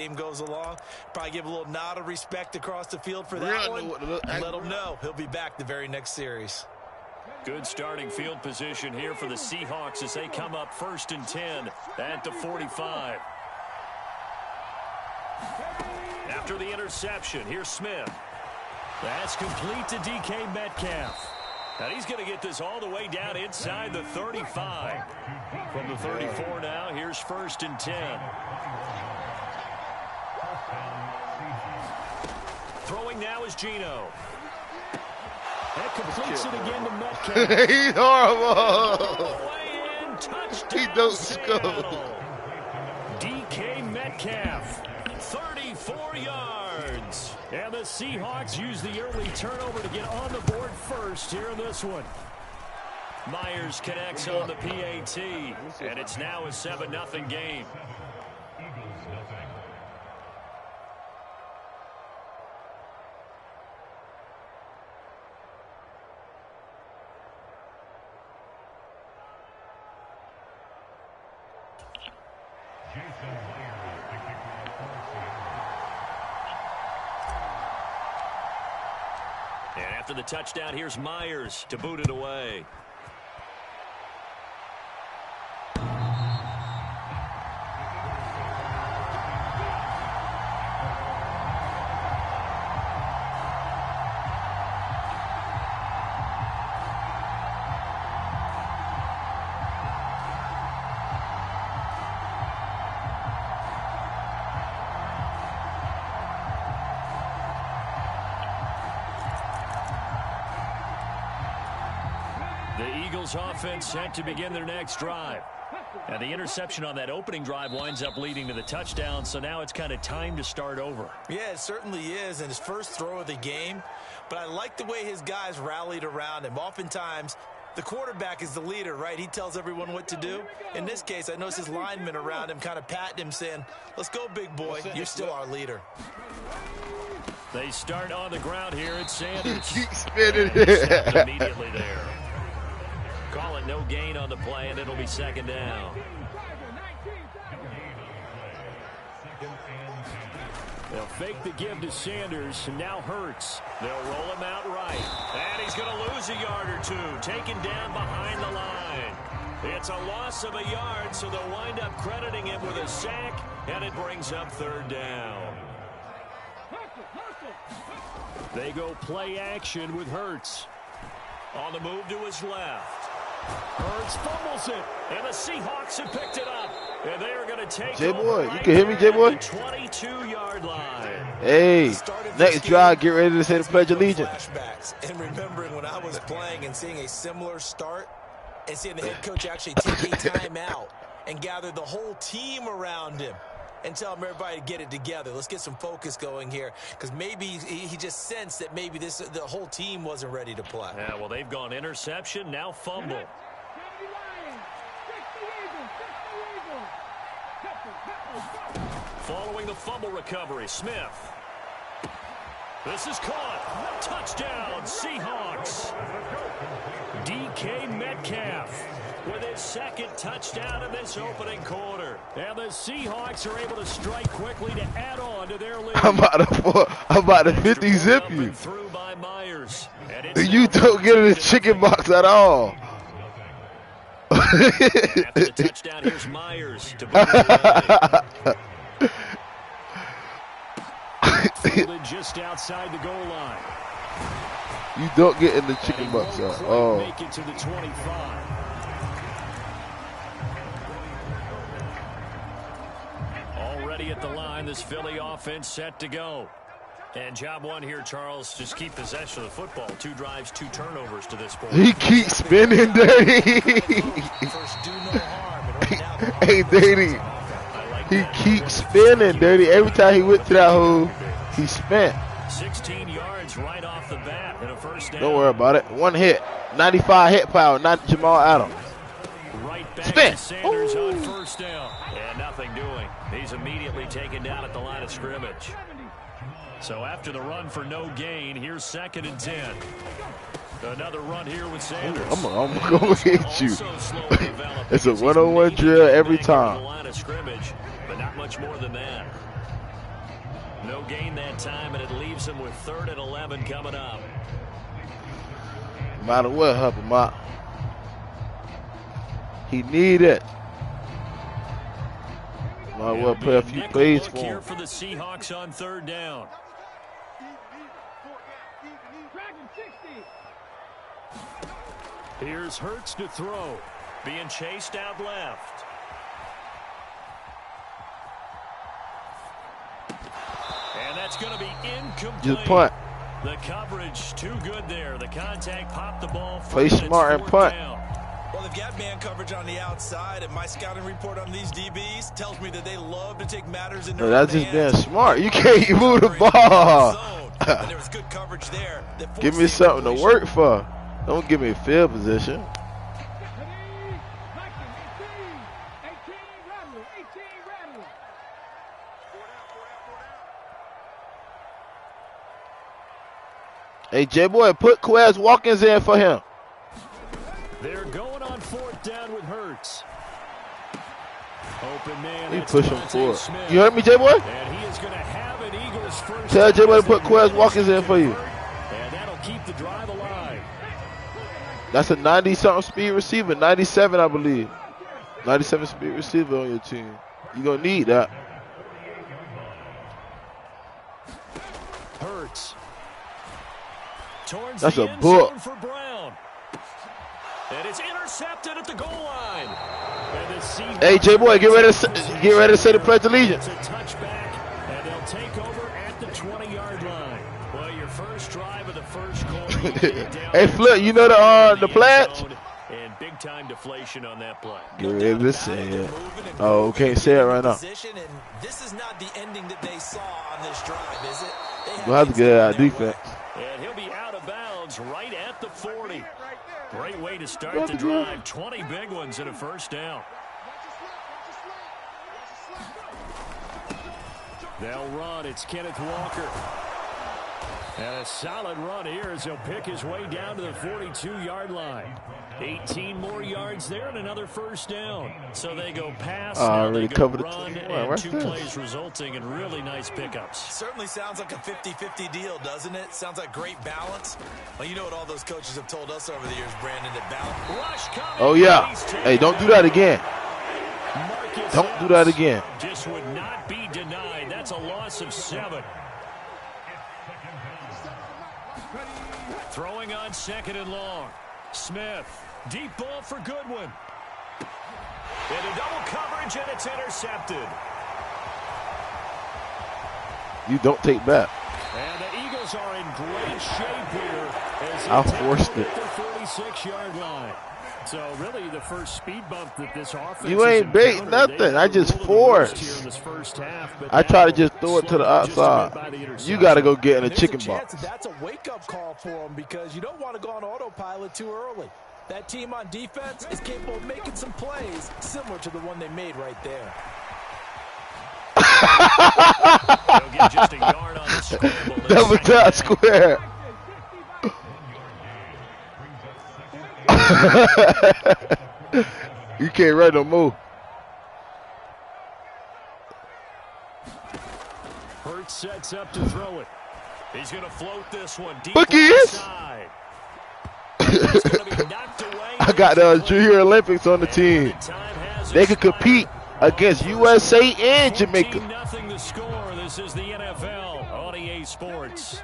game goes along. Probably give a little nod of respect across the field for that one. And let him know he'll be back the very next series. Good starting field position here for the Seahawks as they come up 1st and 10 at the 45. After the interception, here's Smith. That's complete to DK Metcalf. And he's going to get this all the way down inside the 35. From the 34 now, here's 1st and 10. Throwing now is Geno. That completes it again to Metcalf. He's horrible. He don't score. DK Metcalf, 34 yards. And the Seahawks use the early turnover to get on the board first here in this one. Myers connects on the PAT, and it's now a 7-0 game. And after the touchdown, here's Myers to boot it away. The Eagles offense set to begin their next drive. And the interception on that opening drive winds up leading to the touchdown, so now it's kind of time to start over. Yeah, it certainly is, and his first throw of the game. But I like the way his guys rallied around him. Oftentimes, the quarterback is the leader, right? He tells everyone what to do. In this case, I noticed his linemen around him kind of patting him, saying, let's go, big boy. You're still our leader. They start on the ground here at Sanders. He keeps spinning immediately there. Call it no gain on the play, and it'll be 2nd down. They'll fake the give to Sanders, and now Hurts. They'll roll him out right. And he's going to lose a yard or two, taken down behind the line. It's a loss of a yard, so they'll wind up crediting him with a sack, and it brings up 3rd down. They go play action with Hurts. On the move to his left. Hurts fumbles it, and the Seahawks have picked it up. And they are going to take J-Boy, you can hear me, J-Boy? 22-yard line. Hey, next drive, get ready to say the Pledge of Allegiance. Flashbacks. And remembering when I was playing and seeing a similar start and seeing the head coach actually take a timeout and gather the whole team around him and tell him everybody to get it together. Let's get some focus going here, because maybe he just sensed that maybe the whole team wasn't ready to play. Yeah, well, they've gone interception, now fumble. Following the fumble recovery, Smith. This is caught. Touchdown, Seahawks. DK Metcalf with his 2nd touchdown in this opening quarter. And the Seahawks are able to strike quickly to add on to their lead. I'm about to 50 zip you. Through by Myers. You don't get in the chicken box at all. After the touchdown, here's Myers to boot it away. Fielded just outside the goal line. You don't get in the chicken box at all. Make it to the 25. Already at the line, this Philly offense set to go. And job one here, Charles, just keep possession of the football. 2 drives, 2 turnovers to this point. He keeps spinning, Dirty. Hey, Dirty. He keeps spinning, Dirty. Every time he went to that hole, he spent. 16 yards right off the bat and a 1st down. Don't worry about it. 1 hit. 95 hit power, not Jamal Adams. Right back Spin. to Sanders on 1st down. And nothing doing. He's immediately taken down at the line of scrimmage. So after the run for no gain, here's 2nd and 10. Another run here with Sanders. I'm going to hit you. It's a one-on-one drill every time. The line of scrimmage, but not much more than that. No gain that time, and it leaves him with 3rd and 11 coming up. No matter what, help him out. He need it. Might well play a few plays for here him. for the Seahawks on 3rd down. Here's Hurts to throw. Being chased out left. And that's going to be incomplete. Just punt. The coverage too good there. The contact popped the ball. Play smart and punt. Well, they've got man coverage on the outside, and my scouting report on these DBs tells me that they love to take matters in their own That's just hands. being smart. You can't move the ball. And there was good coverage there. Give me something to work for. Don't give me a field position. Hey, J-Boy, put Quez Watkins in for him. They're going on 4th down with Hurts. Open man. He push him forward. You heard me, J-Boy? And he is going to have an Eagles first. Tell J-Boy to put Quez Watkins in for you. And that'll keep the drive alive. That's a 90-something speed receiver. 97, I believe. 97 speed receiver on your team. You're going to need that. Hurts. That's a book. For Brown. And it's intercepted at the goal line. Hey, J-Boy, get ready to say the Pledge of Allegiance. It's a touchback, and they'll take over at the 20-yard line. Well, your first drive of the first quarter. Hey, Flip, you know the pledge? And big-time deflation on that play. Get ready to say it. Oh, can't say it right now. This is not the ending that they saw on this drive, is it? We'll have to get out of defense. And he'll be out of bounds right at the 40. Great way to start the drive. 20 big ones and a first down. They'll run. It's Kenneth Walker. And a solid run here as he'll pick his way down to the 42-yard line. 18 more yards there and another first down. So they go pass, now they go run, and 2 plays resulting in really nice pickups. Certainly sounds like a 50-50 deal, doesn't it? Sounds like great balance. Well, you know what all those coaches have told us over the years, Brandon, that balance. Oh, yeah. Hey, don't do that again. Don't do that again. Just would not be denied. That's a loss of 7. Throwing on 2nd and long. Smith, deep ball for Goodwin. And a double coverage, and it's intercepted. You don't take back. And the Eagles are in great shape here. As I forced it. At the 46-yard line. So really the first speed bump that this offense. You ain't bait nothing. I just forced. I try to just throw it to the outside. You got to go get in a chicken box. That's a wake-up call for them because you don't want to go on autopilot too early. That team on defense is capable of making some plays similar to the one they made right there. They'll get just a yard on the scramble. Double tap square. You can't run no more. Hurts sets up to throw it. He's going to float this one deep inside. I got the Junior Olympics on the team. They can compete against USA and Jamaica. 14-0 the score. This is the NFL on EA Sports.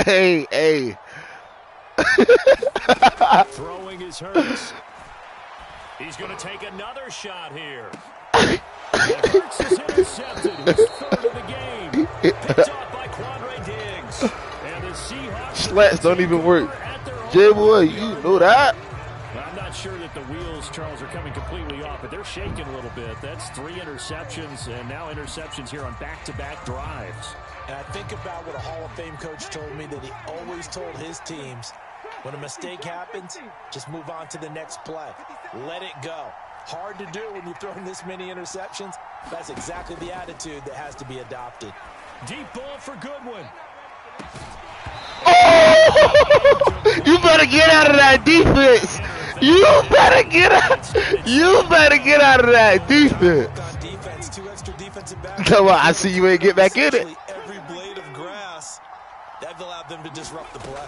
Hey. Throwing his Hurts. He's going to take another shot here. Hurts is intercepted. His 3rd of the game. Picked off by Quandre Diggs. And the Seahawks slats don't even work. J-Boy, you know that? I'm not sure that the wheels, Charles, are coming completely off, but they're shaking a little bit. That's 3 interceptions, and now interceptions here on back-to-back drives. And I think about what a Hall of Fame coach told me that he always told his teams, when a mistake happens, just move on to the next play. Let it go. Hard to do when you're throwing this many interceptions. That's exactly the attitude that has to be adopted. Deep ball for Goodwin. Oh! You better get out of that defense. You better get out. You better get out of that defense. Come on, I see you ain't get back in it. Every blade of grass that allowed them to disrupt the play.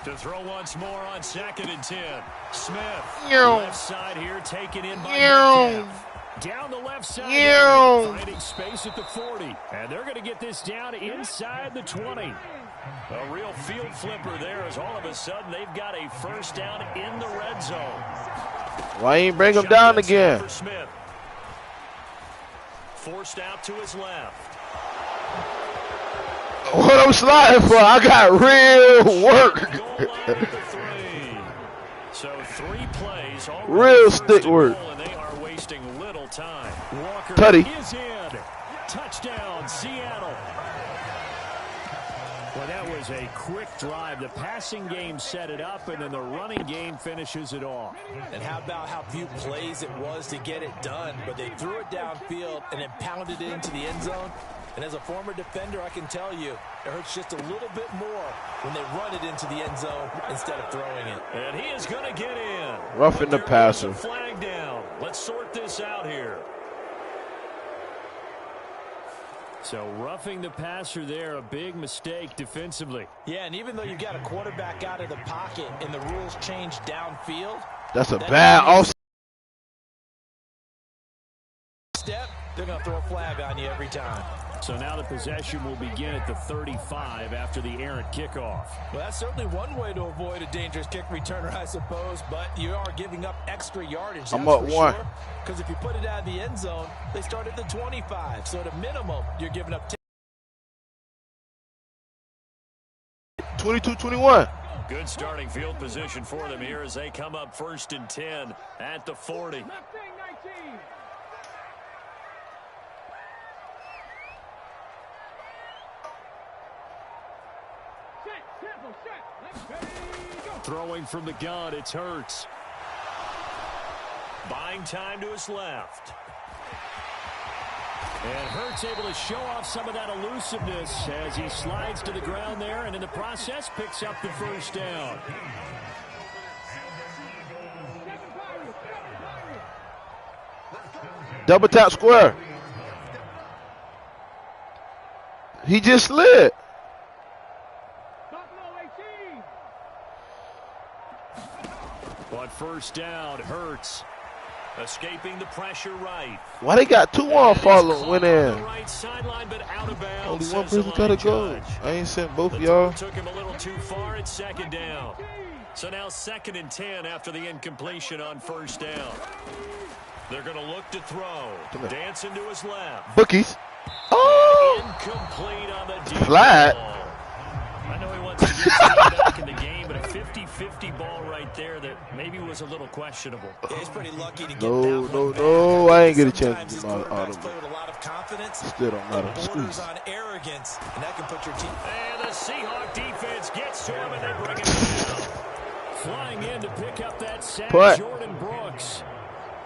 To throw once more on 2nd and 10. Smith, left side here, taken in by Metcalf. Down the left side, finding space at the 40. And they're going to get this down inside the 20. A real field flipper there as all of a sudden they've got a first down in the red zone. Why ain't bring him down again? For Smith. Forced out to his left. What I'm sliding for? I got real work. So 3 plays, real stick work. And they are wasting little time. Walker Tutty. Is in. Touchdown, Seattle. Well, that was a quick drive. The passing game set it up, and then the running game finishes it off. And how about how few plays it was to get it done, but they threw it downfield and then pounded it into the end zone. And as a former defender, I can tell you, it hurts just a little bit more when they run it into the end zone instead of throwing it. And he is going to get in. Roughing the passer. Flag down. Let's sort this out here. So roughing the passer there, a big mistake defensively. Yeah, and even though you've got a quarterback out of the pocket and the rules change downfield. That's a bad off step. They're going to throw a flag on you every time. So now the possession will begin at the 35 after the errant kickoff. Well, that's certainly one way to avoid a dangerous kick returner, I suppose, but you are giving up extra yardage. I'm up one. Because if you put it out of the end zone, they start at the 25. So at a minimum, you're giving up 22-21. Good starting field position for them here as they come up 1st and 10 at the 40. Throwing from the gun, it's Hurts. Buying time to his left. And Hurts able to show off some of that elusiveness as he slides to the ground there and in the process picks up the first down. Double tap square. He just slid. On first down, Hurts escaping the pressure right. Why they got 2 on follow went in? Right sideline, but out of bounds. Only one person gotta go. I ain't sent both of y'all. Took him a little too far at 2nd down. So now 2nd and 10 after the incompletion on first down. They're going to look to throw. Dancing to his left. Bookies. Oh! Incomplete on the deep flat. ball. I know he wants to get back in the game, but a 50-50 ball right there that maybe was a little questionable. Yeah, he's pretty lucky to get No, I ain't get a chance to get my audible. Play with a lot of confidence. Still don't matter. Borders on arrogance, and that can put your team. And the Seahawk defense gets to him, and they bring him down. Flying in to pick up that sack, Jordan Brooks.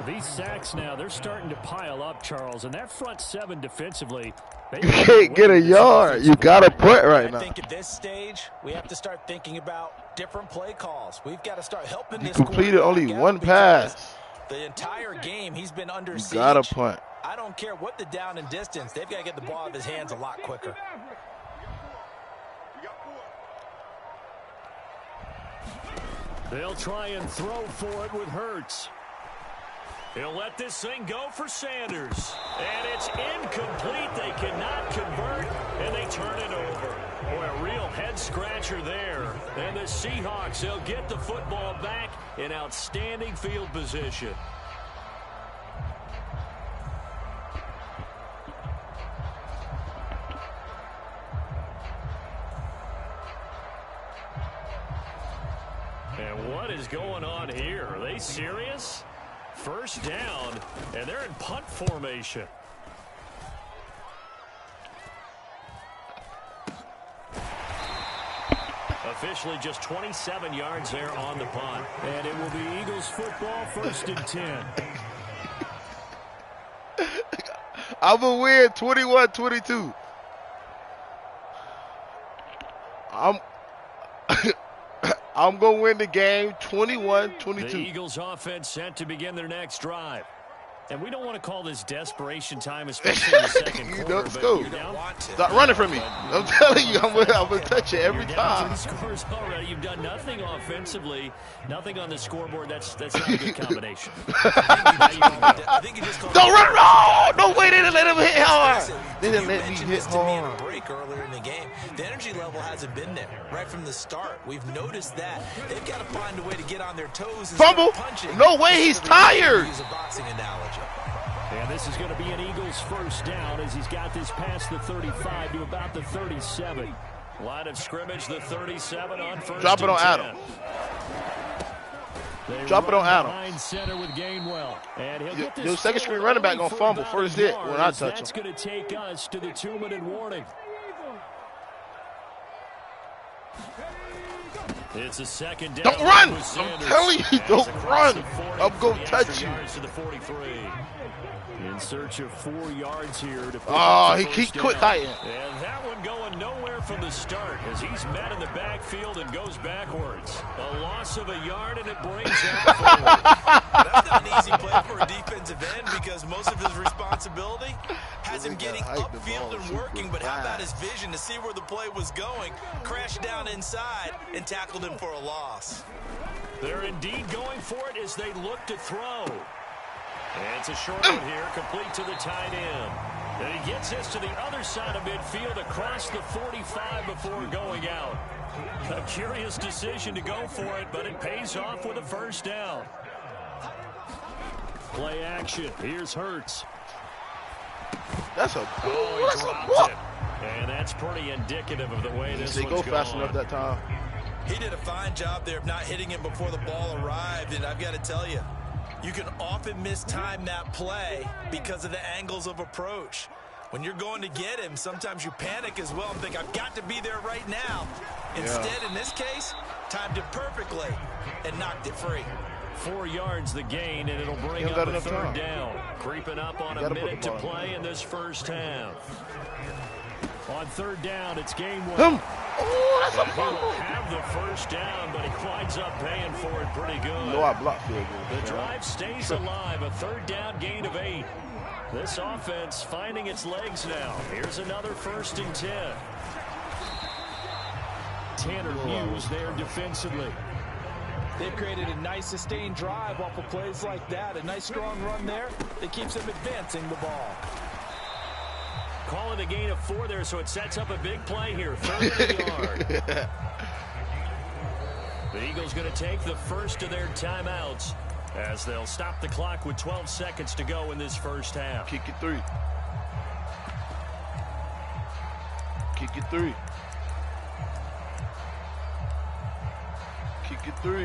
These sacks now, they're starting to pile up, Charles, and that front 7 defensively. You can't get a yard. You got to put right now. I think at this stage, we have to start thinking about different play calls. We've got to start helping this. He completed only 1 pass. The entire game, he's been under siege. You got to punt. I don't care what the down and distance. They've got to get the ball out of his hands a lot quicker. They'll try and throw for it with Hurts. He'll let this thing go for Sanders. And it's incomplete. They cannot convert, and they turn it over. Boy, a real head-scratcher there. And the Seahawks, they'll get the football back in outstanding field position. And what is going on here? Are they serious? First down, and they're in punt formation. Officially just 27 yards there on the punt. And it will be Eagles football, 1st and 10. I'm a win 21-22. I'm going to win the game The 21-22. Eagles offense set to begin their next drive. And we don't want to call this desperation time, especially in the second You quarter. don't go. You don't want to. Stop running from me. I'm telling you, I'm going to touch it every You're down time. 2 scores already. You've done nothing offensively, nothing on the scoreboard. That's not a good combination. I think you just called Don't run. it. No way. They didn't let him hit hard. They didn't You let me mentioned hit this to me in a hard. break earlier in the game. The energy level hasn't been there right from the start. We've noticed that. They've got to find a way to get on their toes and Fumble. start punching. No way. He's tired. Use a boxing analogy. And this is going to be an Eagles first down as he's got this past the 35 to about the 37. Line of scrimmage, the 37 on first. Drop it on Adam. Drop it on Adam. Behind center with Gainwell. And he'll get this Your second string forward running back only gonna for fumble about first a hit yard, when I as touch That's him. going to take us to the 2-minute warning. It's a second down. Don't run. for I'm Sanders. telling you, Pass don't across run. the 40 I'm for going the to extra touch you. yards to the 43. In search of 4 yards here to pick Oh, up the he first quit down. fighting. And that one going nowhere from the start as he's met in the backfield and goes backwards. A loss of a yard, and it brings him forward. That's not an easy play for a defensive end because most of his responsibility has him getting upfield and working, but how about his vision to see where the play was going, crashed down inside, and tackled him for a loss. They're indeed going for it as they look to throw. And it's a short one here, complete to the tight end. And he gets this to the other side of midfield across the 45 before going out. A curious decision to go for it, but it pays off with a first down. Play action. Here's Hurts. That's a Oh, that's he a dropped block. it. And that's pretty indicative of the way this They one's go fast gone. enough that time. He did a fine job there of not hitting him before the ball arrived, and I've got to tell you, you can often mistime that play because of the angles of approach. When you're going to get him, sometimes you panic as well and think, I've got to be there right now. Instead, in this case, timed it perfectly and knocked it free. 4 yards the gain, and it'll bring He up got a enough third time. down. Creeping up on a Gotta put minute the to ball in. play in this first half. On third down, it's Gainwell. Oh, that's a And he will fumble. have the first down, but he winds up paying for it pretty good. No, I blocked field goal. The drive stays alive. A third down gain of 8. This offense finding its legs now. Here's another 1st and 10. Tanner Muse there defensively. They've created a nice sustained drive off of plays like that. A nice strong run there that keeps them advancing the ball. Calling a gain of 4 there, so it sets up a big play here. 3rd and a yard. The Eagles going to take the first of their timeouts as they'll stop the clock with 12 seconds to go in this first half. Kick it 3. Kick it 3. Kick it 3.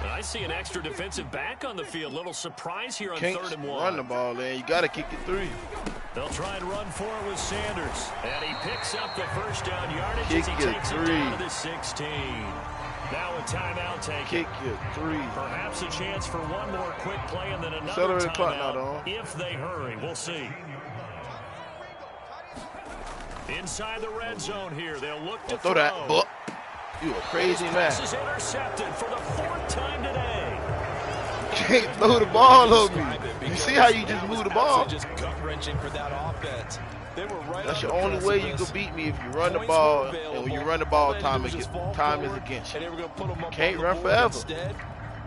And I see an extra defensive back on the field. Little surprise here on Can't 3rd and 1. run the ball, man. You got to kick it 3. They'll try and run for it with Sanders. And he picks up the first down yardage Kick as he it takes it 3. down to the 16. Now a timeout taken. Kick it 3. Perhaps a chance for one more quick play and then another Accelerate the clock now, timeout though. if they hurry. We'll see. Inside the red zone here. They'll look to Throw that. But you a crazy man. This is intercepted for the 4th time today. Can't throw the ball on me. You see how you just move the ball? Just gut-wrenching for that offense. They were right That's on the only way you precipice. can beat me if you run the Points ball. were And available. when you run the ball, All they time had to is do was fall time is forward, against and they you. were going to put them up Can't on the run board. forever. Instead,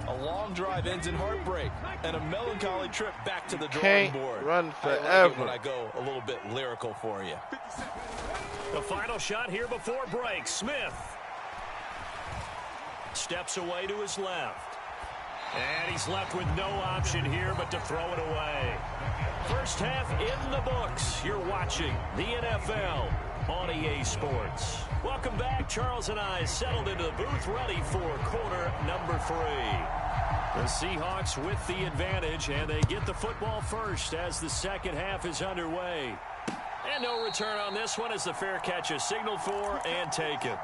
a long drive ends in heartbreak and a melancholy trip back to the drawing Can't board. run I like forever. it when I go a little bit lyrical for you. The final shot here before break. Smith steps away to his left. And he's left with no option here but to throw it away. First half in the books. You're watching the NFL on EA Sports. Welcome back. Charles and I settled into the booth ready for quarter number 3. The Seahawks with the advantage, and they get the football first as the second half is underway. And no return on this one as the fair catch is signaled for and taken.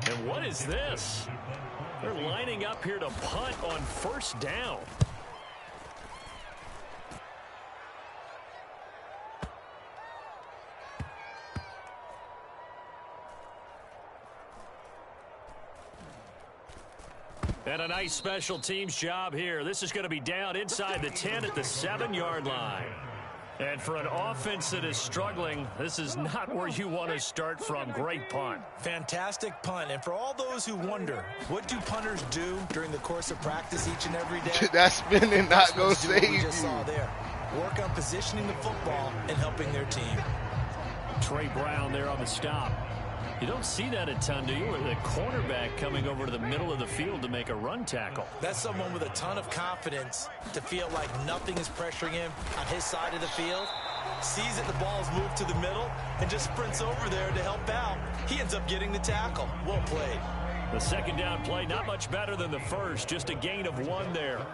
And what is this? They're lining up here to punt on first down. And a nice special teams job here. This is going to be down inside the 10 at the 7-yard line. And for an offense that is struggling, this is not where you want to start from. Great punt. Fantastic punt. And for all those who wonder, what do punters do during the course of practice each and every day? That spinning not going to save what we you. just saw there. Work on positioning the football and helping their team. Trey Brown there on the stop. You don't see that a ton, do you? With a cornerback coming over to the middle of the field to make a run tackle. That's someone with a ton of confidence to feel like nothing is pressuring him on his side of the field. Sees that the ball is moved to the middle and just sprints over there to help out. He ends up getting the tackle. Well played. The second down play, not much better than the first. Just a gain of 1 there.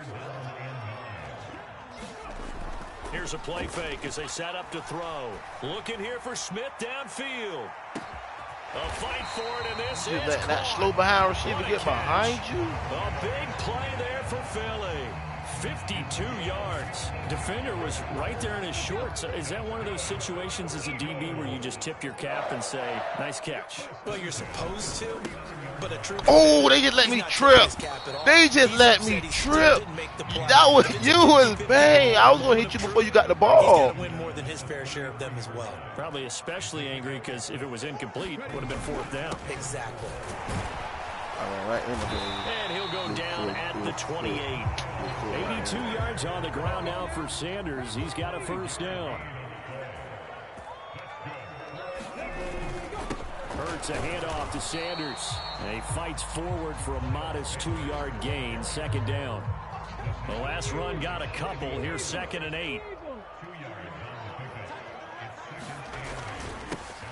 Here's a play fake as they set up to throw. Looking here for Smith downfield. A fight for it, and this is let that slow behind receiver get behind you. A big play there for Philly. 52 yards. Defender was right there in his shorts. Is that one of those situations as a DB where you just tip your cap and say, nice catch? Well, you're supposed to, but a true... Oh, they just let me trip. They just let me trip. That was you was bang. I was going to hit you before you got the ball. He's going to win more than his fair share of them as well. Probably especially angry because if it was incomplete, it would have been 4th down. Exactly. Right in the and he'll go down at the 28. 82 yards on the ground now for Sanders. He's got a first down. Hurts a handoff to Sanders. And he fights forward for a modest 2-yard gain. 2nd down. The last run got a couple. Here's 2nd and 8.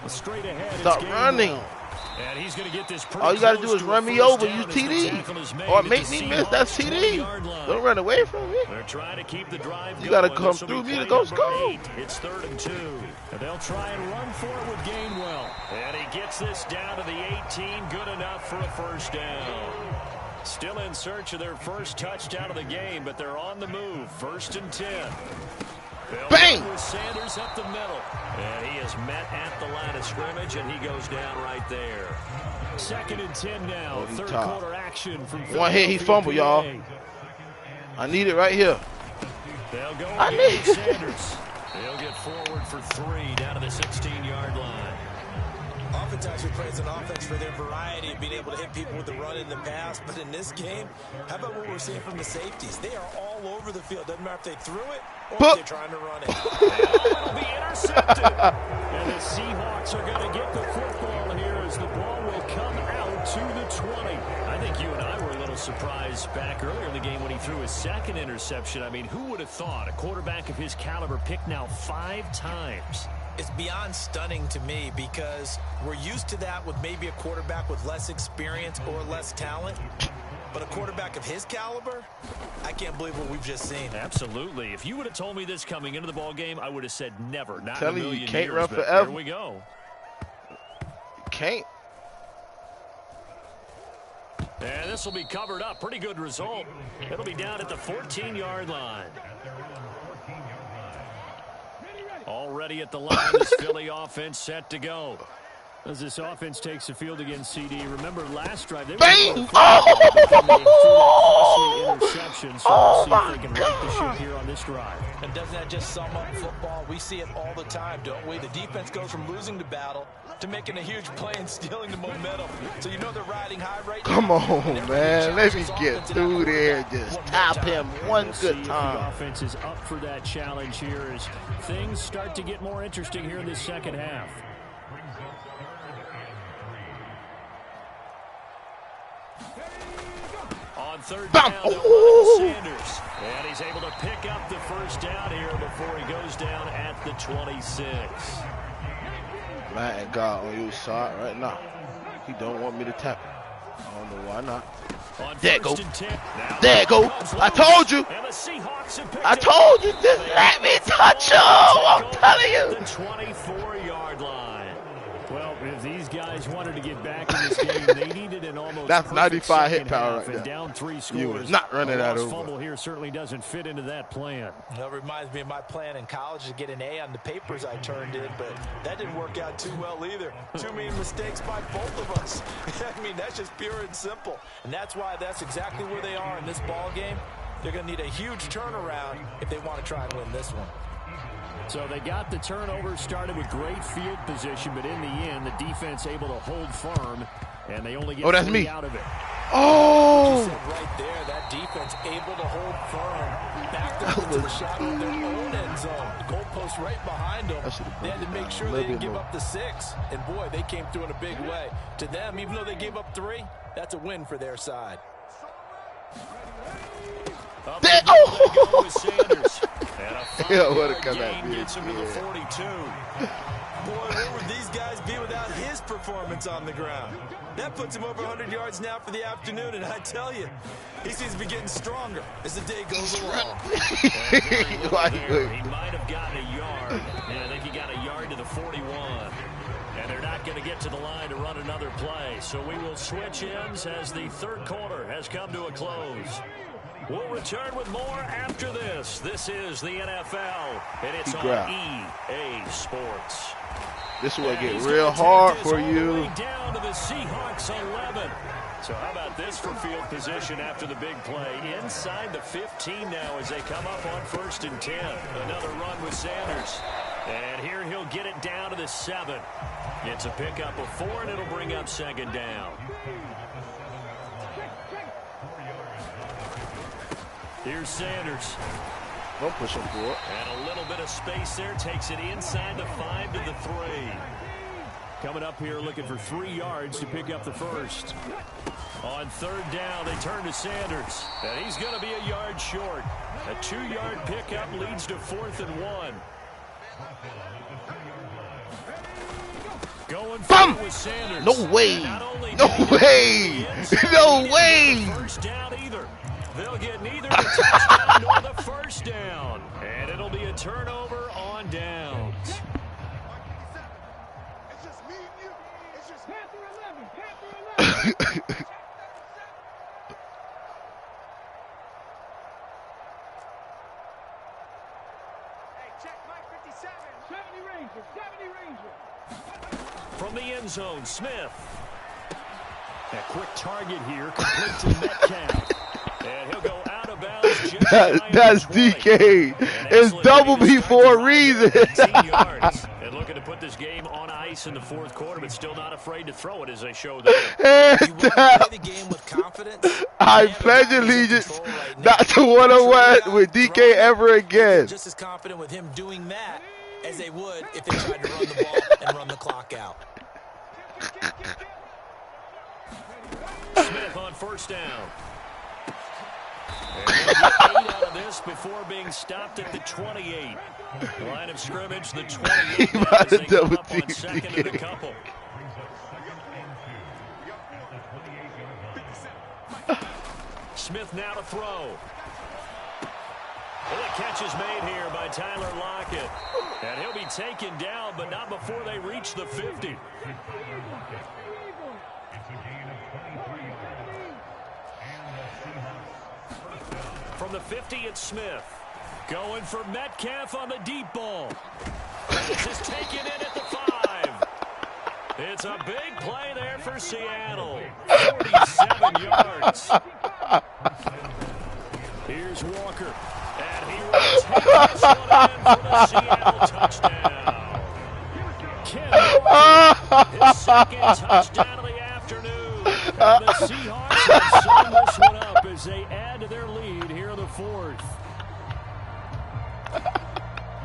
Straight ahead. Stop running. Well. And he's going to get this. All you got to do is run me over, use TD, or make me miss. That's TD. Don't run away from me. They're trying to keep the drive. You got to come through me to go score. It's 3rd and 2. And they'll try and run for it with Gainwell. And he gets this down to the 18. Good enough for a first down. Still in search of their first touchdown of the game, but they're on the move. 1st and 10. Bang! With Sanders up the middle. And he is met at the line of scrimmage, and he goes down right there. 2nd and 10 now. 3rd quarter action from 1 hit, he fumbled, y'all. I need it right here. They'll go against Sanders. They'll get forward for 3 down to the 16-yard line. Oftentimes we praise an offense for their variety of being able to hit people with the run in the pass, but in this game, how about what we're seeing from the safeties? They are all over the field. Doesn't matter if they threw it or if they're trying to run it. It'll be intercepted. And the Seahawks are going to get the football here as the ball will come out to the 20. I think you and I were a little surprised back earlier in the game when he threw his 2nd interception. I mean, who would have thought a quarterback of his caliber picked now 5 times? It's beyond stunning to me because we're used to that with maybe a quarterback with less experience or less talent. But a quarterback of his caliber, I can't believe what we've just seen. Absolutely. If you would have told me this coming into the ball game, I would have said never. Not Telling in a million you can't years, run but forever. Here we go. You can't. And this will be covered up. Pretty good result. It'll be down at the 14-yard line. Already at the line, this Philly offense set to go. As this offense takes the field against CD. Remember last drive, they were interception, so we'll see if they can right the ship here on this drive. And doesn't that just sum up football? We see it all the time, don't we? The defense goes from losing the battle to making a huge play and stealing the momentum. So you know they're riding high right now. Come on, man. Let me get through there. Just tap him one good time. The offense is up for that challenge here as things start to get more interesting here in the second half. On 3rd down, Sanders. And he's able to pick up the first down here before he goes down at the 26. Madden got on your side right now. He don't want me to tap him. I don't know why not. There it go. There it go. I told you. I told you. Just let me touch him. I'm telling you. The 24-yard line. Well, if these guys wanted to get back in this game, they needed an almost that's 95 hit power right there. Down 3 scores. You was not running that over. Fumble here certainly doesn't fit into that plan. That reminds me of my plan in college to get an A on the papers I turned in, but that didn't work out too well either. Too many mistakes by both of us. I mean, that's just pure and simple. And that's why that's exactly where they are in this ball game. They're going to need a huge turnaround if they want to try and win this one. So they got the turnover started with great field position, but in the end, the defense able to hold firm, and they only get three out of it. Oh! Right there, that defense able to hold firm, backed up into the shadow of their own end zone. The goalpost right behind them. They had to make sure they didn't give up the 6, and boy, they came through in a big way. To them, even though they gave up 3, that's a win for their side. Oh! Sanders. Yeah, what a comeback. Gets him to the 42. Boy, where would these guys be without his performance on the ground? That puts him over 100 yards now for the afternoon, and I tell you, he seems to be getting stronger as the day goes along. He might have gotten a yard. Yeah, I think he got a yard to the 41. And they're not going to get to the line to run another play. So we will switch ends as the third quarter has come to a close. We'll return with more after this. This is the NFL, and it's on EA Sports. This will get real hard for you. Down to the Seahawks 11. So how about this for field position after the big play? Inside the 15 now as they come up on 1st and 10. Another run with Sanders. And here he'll get it down to the 7. It's a pickup of 4, and it'll bring up 2nd down. Here's Sanders. Don't push him forward. And a little bit of space there. Takes it inside the 5 to the 3. Coming up here looking for 3 yards to pick up the first. On 3rd down, they turn to Sanders. And he's going to be a yard short. A 2-yard pickup leads to 4th and 1. Going forward with Sanders. No way. No way. No way. First down either. They'll get neither the touchdown nor the first down. And it'll be a turnover on downs. It's just me and you. It's just Panther 11. Panther 11. Hey, check Mike 57. 70 Ranger. 70 Ranger. From the end zone, Smith. A quick target here, complete to Metcalf. And he'll go out of bounds. That's DK. It's double B for a reason. And looking to put this game on ice in the 4th quarter, but still not afraid to throw it as they show there. You want to play the game with confidence? I pledge allegiance not to one-on-one with DK ever again. Just as confident with him doing that as they would if they tried to run the ball and run the clock out. Smith on 1st down. And they'll get 8 out of this before being stopped at the 28. Line of scrimmage, the 28. As they come up on 2nd and a couple. Smith now to throw. Well, the catch is made here by Tyler Lockett. And he'll be taken down, but not before they reach the 50. From the 50, it's Smith. Going for Metcalf on the deep ball. This is taken in at the 5. It's a big play there for Seattle. 47 yards. Here's Walker. And he will take this one in for the Seattle touchdown. Ken Walker, his 2nd touchdown of the afternoon. And the Seahawks have summed this one up as they add to their lead here in the 4th.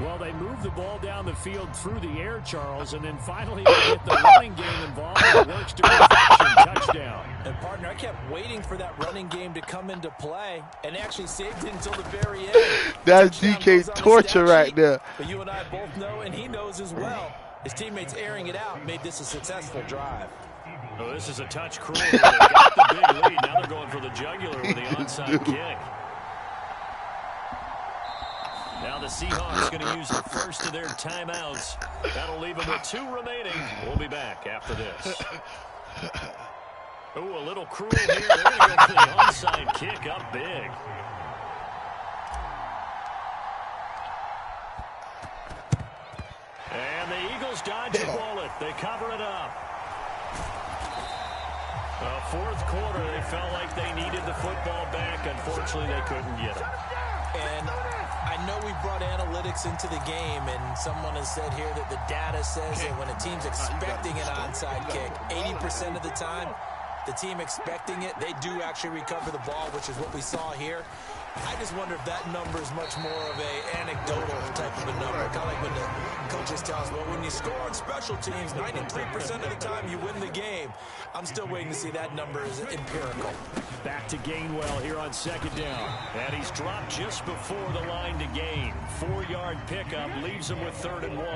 Well, they move the ball down the field through the air, Charles, and then finally they get the running game involved. It works to perfection. Touchdown. And, partner, I kept waiting for that running game to come into play and actually saved it until the very end. That's DK torture right there. But you and I both know, and he knows as well, his teammates airing it out made this a successful drive. Oh, this is a touch cruel. They got the big lead. Now they're going for the jugular with the onside kick. Now the Seahawks going to use the first of their timeouts. That'll leave them with 2 remaining. We'll be back after this. Ooh, a little cruel here. They're going to go for the onside kick up big. And the Eagles dodge a bullet. They cover it up. Fourth quarter, they felt like they needed the football back. Unfortunately, they couldn't get it. And I know we brought analytics into the game, and someone has said here that the data says that when a team's expecting an onside kick, 80% of the time, the team expecting it, they do actually recover the ball, which is what we saw here. I just wonder if that number is much more of a anecdotal type of a number. Kind of like when the coaches tell us, well, when you score on special teams, 93% of the time you win the game. I'm still waiting to see that number is empirical. Back to Gainwell here on second down. And he's dropped just before the line to gain. 4-yard pickup leaves him with 3rd and 1.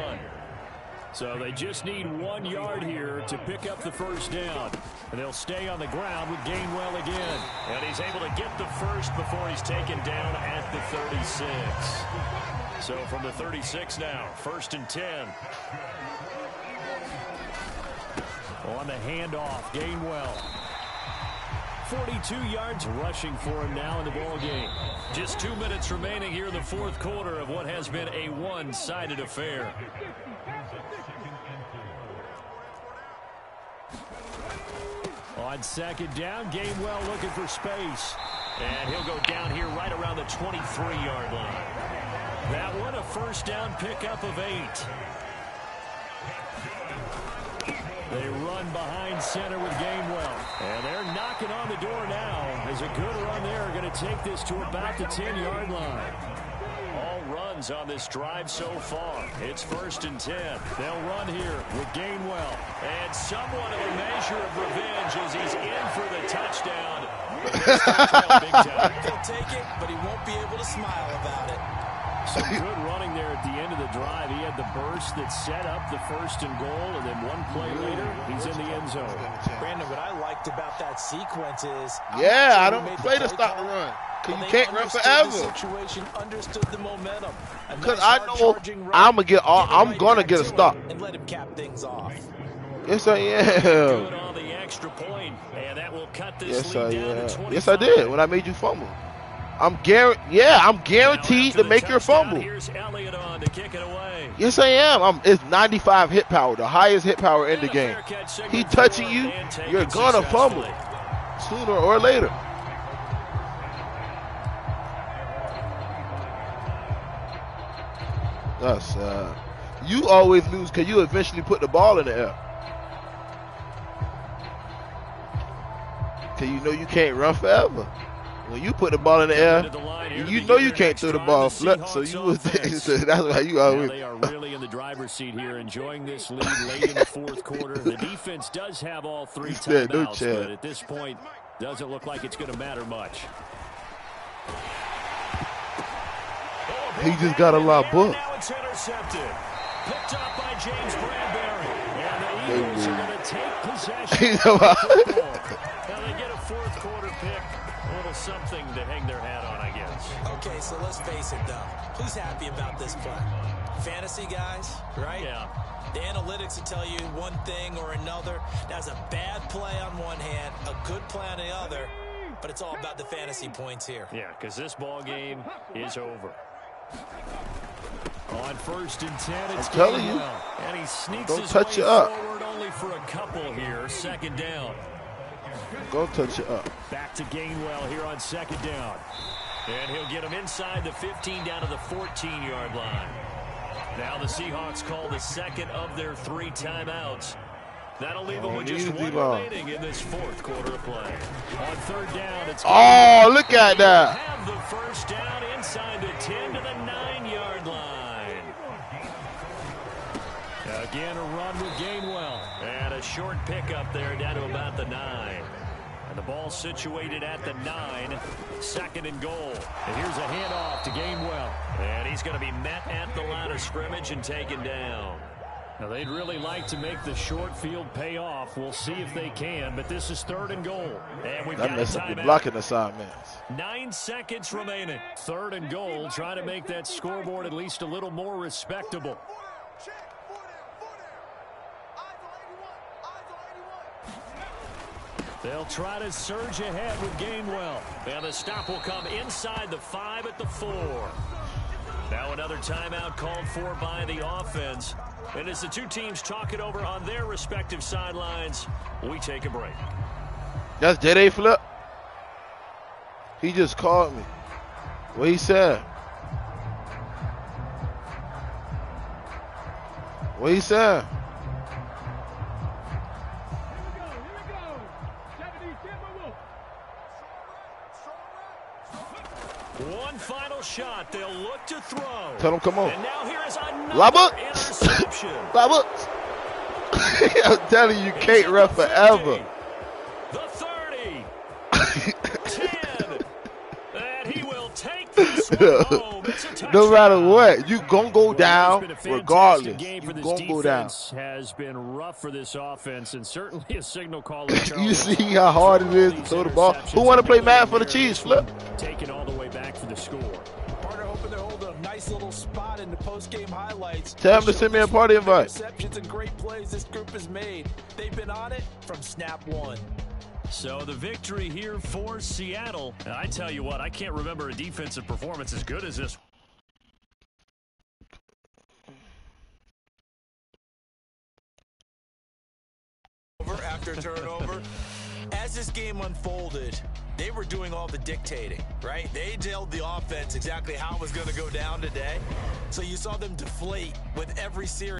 So they just need 1 yard here to pick up the first down. And they'll stay on the ground with Gainwell again. And he's able to get the first before he's taken down at the 36. So from the 36 now, 1st and 10. On the handoff, Gainwell. 42 yards rushing for him now in the ball game. Just 2 minutes remaining here in the fourth quarter of what has been a one-sided affair. On second down, Gainwell looking for space. And he'll go down here right around the 23-yard line. That one a first down pickup of 8. They run behind center with Gainwell. And they're knocking on the door now. As a good run there, going to take this to about the 10-yard line. All runs on this drive so far. It's 1st and 10. They'll run here with Gainwell. And somewhat of a measure of revenge as he's in for the touchdown. Big time. He'll take it, but he won't be able to smile about it. Some good running there at the end of the drive. He had the burst that set up the 1st and goal, and then one play later, he's in the end zone. Brandon, what I liked about that sequence is... Yeah, I don't play to stop the run. Because you can't run forever. The situation, understood the momentum. Because I know I'm gonna get a stop. And let him cap things off. Yes, I am. Good on the extra point, and that will cut this lead down to 25. Yes, I did when I made you fumble. I'm guaranteed to make your fumble. Here's Elliott on to kick it away. Yes, I am. It's 95 hit power, the highest hit power in the game. He touching you, you're gonna fumble sooner or later. That's you always lose because you eventually put the ball in the air. Because you know you can't run forever. When you put the ball in the air, you know you can't throw the ball flip, so you was so that's why you always. They are really in the driver's seat here, enjoying this lead late in the fourth quarter. The defense does have all 3 timeouts, but at this point, doesn't look like it's going to matter much. He just got a lot booked. Now it's intercepted. Picked up by James Bradbury. And the Eagles are going to take possession of the football. Now they get a fourth quarter pick. A little something to hang their hat on, I guess. Okay, so let's face it, though. Who's happy about this play? Fantasy guys, right? Yeah. The analytics will tell you one thing or another. That's a bad play on one hand, a good play on the other, but it's all about the fantasy points here. Yeah, because this ball game is over. On 1st and 10, it's telling you. And he sneaks Don't his touch way it up. forward only for a couple here. 2nd down. Go touch it up. Back to Gainwell here on 2nd down. And he'll get him inside the 15 down to the 14-yard line. Now the Seahawks call the second of their 3 timeouts. That'll leave them with just 1 remaining in this fourth quarter of play. On 3rd down, it's look at that. Have the first down inside the 10 to the 9-yard line. Again, a run with Gainwell. And a short pickup there down to about the 9. And the ball situated at the 9. 2nd and goal. And here's a handoff to Gainwell. And he's going to be met at the line of scrimmage and taken down. Now, they'd really like to make the short field pay off. We'll see if they can, but this is 3rd and goal. And we've got a timeout. Your blocking assignments. 9 seconds remaining. 3rd and goal, trying to make that scoreboard at least a little more respectable. They'll try to surge ahead with Gainwell. And the stop will come inside the 5 at the 4. Now another timeout called for by the offense. And as the two teams talk it over on their respective sidelines, we take a break. That's J.D. Flip. He just called me. What he said? What he said? One final shot. They'll look to throw. Tell him come on. And now here is another interception. Roberts. I'm telling you, Kate ref forever. The 30. 10. And he will take this one home. It's a touchdown. No matter what, you gonna go down regardless. You gonna go down. Has been rough for this offense and certainly a signal caller. You see how hard it is to throw the ball. Who want to play Madden for the Chiefs, Flip? Taking all the way back for the score. Partner hoping to hold a nice little spot in the post-game highlights. Tell him to send me a party invite. Receptions and great plays this group has made. They've been on it from snap one. So the victory here for Seattle. And I tell you what, I can't remember a defensive performance as good as this. After turnover, as this game unfolded, they were doing all the dictating, right? They told the offense exactly how it was going to go down today. So you saw them deflate with every series.